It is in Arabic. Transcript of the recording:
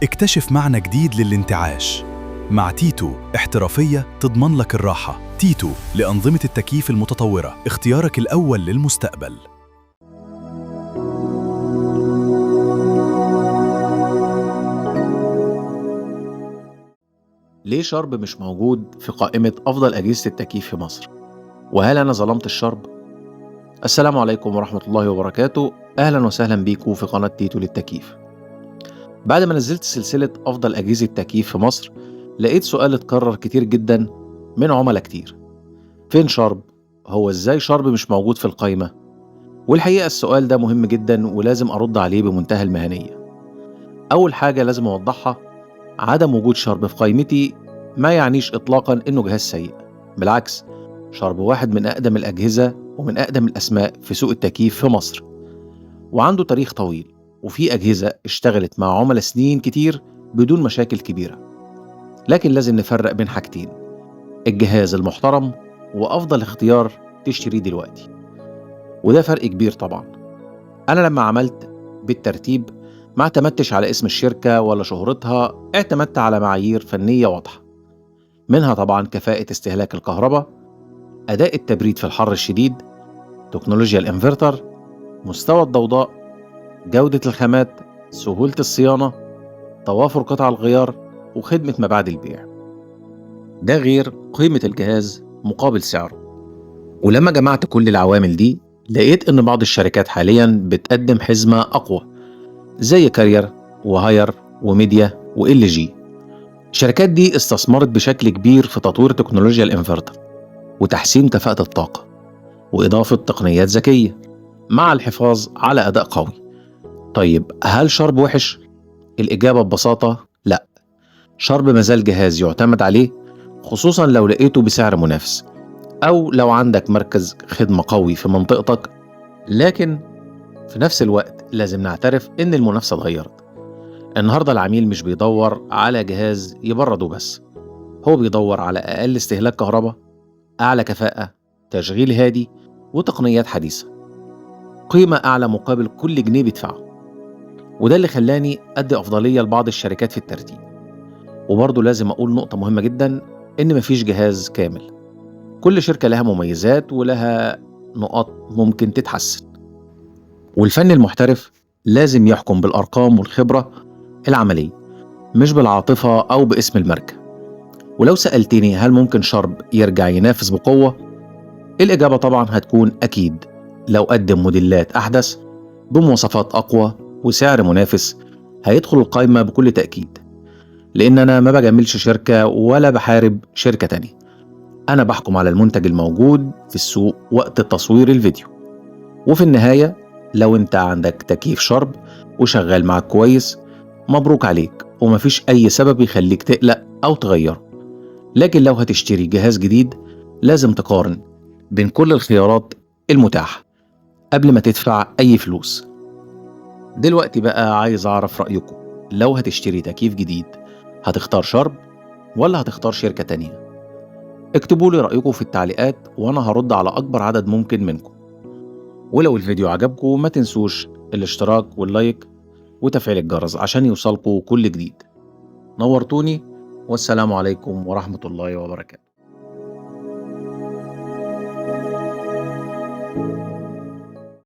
اكتشف معنى جديد للانتعاش. مع تيتو، احترافية تضمن لك الراحة. تيتو لأنظمة التكييف المتطورة، اختيارك الأول للمستقبل. ليه شرب مش موجود في قائمة أفضل أجهزة التكييف في مصر؟ وهل أنا ظلمت الشرب؟ السلام عليكم ورحمة الله وبركاته، أهلا وسهلا بيكم في قناة تيتو للتكييف. بعد ما نزلت سلسلة أفضل أجهزة التكييف في مصر، لقيت سؤال اتكرر كتير جدا من عملاء كتير: فين شرب؟ هو إزاي شرب مش موجود في القائمة؟ والحقيقة السؤال ده مهم جدا ولازم أرد عليه بمنتهى المهنية. أول حاجة لازم أوضحها: عدم وجود شرب في قائمتي ما يعنيش إطلاقا إنه جهاز سيء. بالعكس، شرب واحد من أقدم الأجهزة ومن أقدم الأسماء في سوق التكييف في مصر، وعنده تاريخ طويل، وفي أجهزة اشتغلت مع عملاء سنين كتير بدون مشاكل كبيرة. لكن لازم نفرق بين حاجتين: الجهاز المحترم وأفضل اختيار تشتريه دلوقتي، وده فرق كبير طبعا. أنا لما عملت بالترتيب ما اعتمدتش على اسم الشركة ولا شهرتها، اعتمدت على معايير فنية واضحة، منها طبعا كفاءة استهلاك الكهرباء، أداء التبريد في الحر الشديد، تكنولوجيا الانفرتر، مستوى الضوضاء، جودة الخامات، سهولة الصيانة، توافر قطع الغيار، وخدمة ما بعد البيع. ده غير قيمة الجهاز مقابل سعره. ولما جمعت كل العوامل دي، لقيت إن بعض الشركات حاليا بتقدم حزمة أقوى زي كارير وهاير وميديا وإل جي. الشركات دي استثمرت بشكل كبير في تطوير تكنولوجيا الانفرتر وتحسين كفاءة الطاقة وإضافة تقنيات ذكية مع الحفاظ على أداء قوي. طيب هل شرب وحش؟ الإجابة ببساطة لا. شرب مازال جهاز يعتمد عليه، خصوصا لو لقيته بسعر منافس أو لو عندك مركز خدمة قوي في منطقتك. لكن في نفس الوقت لازم نعترف إن المنافسة اتغيرت. النهاردة العميل مش بيدور على جهاز يبرده بس، هو بيدور على أقل استهلاك كهرباء، أعلى كفاءة، تشغيل هادي، وتقنيات حديثة، قيمة أعلى مقابل كل جنيه بيدفعه. وده اللي خلاني أدي أفضلية لبعض الشركات في الترتيب. وبرضه لازم أقول نقطة مهمة جدا: إن مفيش جهاز كامل، كل شركة لها مميزات ولها نقاط ممكن تتحسن. والفن المحترف لازم يحكم بالأرقام والخبرة العملية، مش بالعاطفة أو باسم الماركة. ولو سألتني هل ممكن شرب يرجع ينافس بقوة، الإجابة طبعا هتكون أكيد، لو قدم موديلات أحدث بمواصفات أقوى وسعر منافس هيدخل القائمة بكل تأكيد. لأن أنا ما بجاملش شركة ولا بحارب شركة تانية، أنا بحكم على المنتج الموجود في السوق وقت تصوير الفيديو. وفي النهاية، لو أنت عندك تكييف شرب وشغال معك كويس، مبروك عليك، ومفيش أي سبب يخليك تقلق أو تغيره. لكن لو هتشتري جهاز جديد، لازم تقارن بين كل الخيارات المتاحة قبل ما تدفع أي فلوس. دلوقتي بقى عايز أعرف رأيكم: لو هتشتري تكييف جديد، هتختار شرب ولا هتختار شركة تانية؟ اكتبوا لي رأيكم في التعليقات وأنا هرد على أكبر عدد ممكن منكم. ولو الفيديو عجبكم ما تنسوش الاشتراك واللايك وتفعيل الجرس عشان يوصلكم كل جديد. نورتوني، والسلام عليكم ورحمة الله وبركاته.